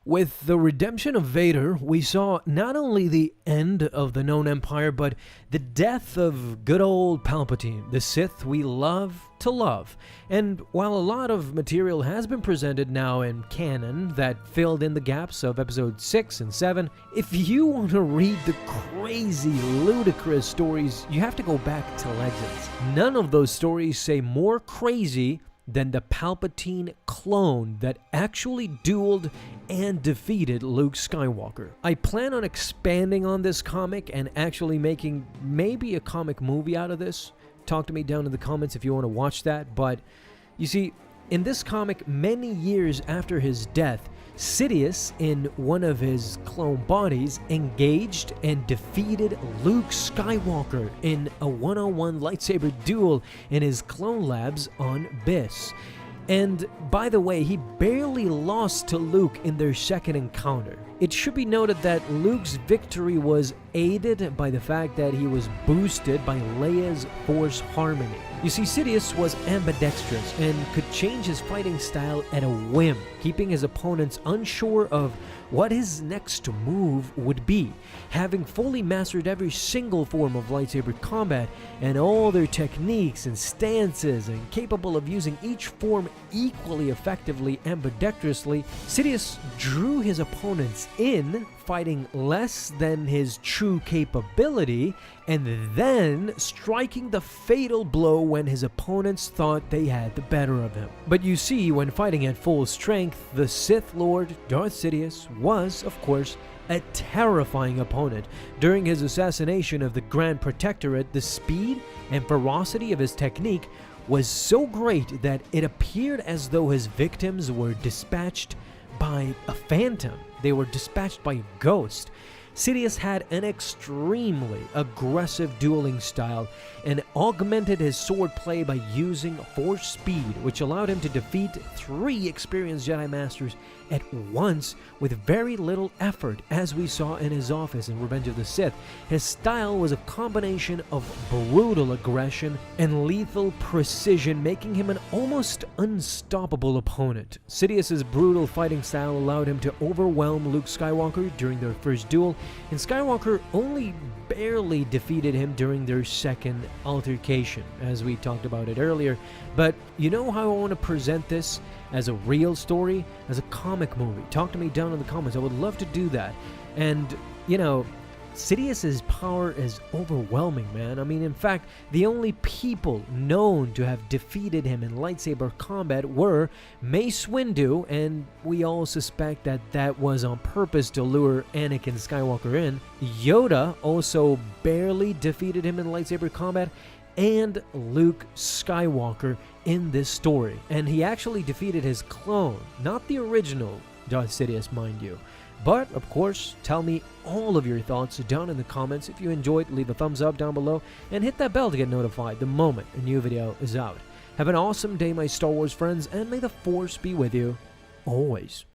With the redemption of Vader, we saw not only the end of the known empire, but the death of good old Palpatine, the Sith we love to love. And while a lot of material has been presented now in canon that filled in the gaps of episode 6 and 7, if you want to read the crazy, ludicrous stories, you have to go back to Legends. None of those stories say more crazy than the Palpatine clone that actually dueled and defeated Luke Skywalker. I plan on expanding on this comic and actually making maybe a comic movie out of this. Talk to me down in the comments if you want to watch that. But you see, in this comic, many years after his death, Sidious, in one of his clone bodies, engaged and defeated Luke Skywalker in a one-on-one lightsaber duel in his clone labs on Biss. And by the way, he barely lost to Luke in their second encounter. It should be noted that Luke's victory was aided by the fact that he was boosted by Leia's Force Harmony. You see, Sidious was ambidextrous and could change his fighting style at a whim, keeping his opponents unsure of what his next move would be. Having fully mastered every single form of lightsaber combat and all their techniques and stances, and capable of using each form equally effectively ambidextrously, Sidious drew his opponents in, fighting less than his true capability, and then striking the fatal blow when his opponents thought they had the better of him. But you see, when fighting at full strength, the Sith Lord Darth Sidious was, of course, a terrifying opponent. During his assassination of the Grand Protectorate, the speed and ferocity of his technique was so great that it appeared as though his victims were dispatched by a phantom. They were dispatched by a ghost. Sidious had an extremely aggressive dueling style and augmented his swordplay by using force speed, which allowed him to defeat 3 experienced Jedi Masters at once with very little effort, as we saw in his office in Revenge of the Sith. His style was a combination of brutal aggression and lethal precision, making him an almost unstoppable opponent. Sidious's brutal fighting style allowed him to overwhelm Luke Skywalker during their first duel, and Skywalker only barely defeated him during their second altercation, as we talked about it earlier. But you know how I want to present this as a real story, as a comic movie? Talk to me down in the comments. I would love to do that. And, you know, Sidious's power is overwhelming, man. I mean, in fact, the only people known to have defeated him in lightsaber combat were Mace Windu, and we all suspect that that was on purpose to lure Anakin Skywalker in. Yoda also barely defeated him in lightsaber combat, and Luke Skywalker in this story. And he actually defeated his clone, not the original Darth Sidious, mind you. But, of course, tell me all of your thoughts down in the comments. If you enjoyed, leave a thumbs up down below, and hit that bell to get notified the moment a new video is out. Have an awesome day, my Star Wars friends, and may the Force be with you always.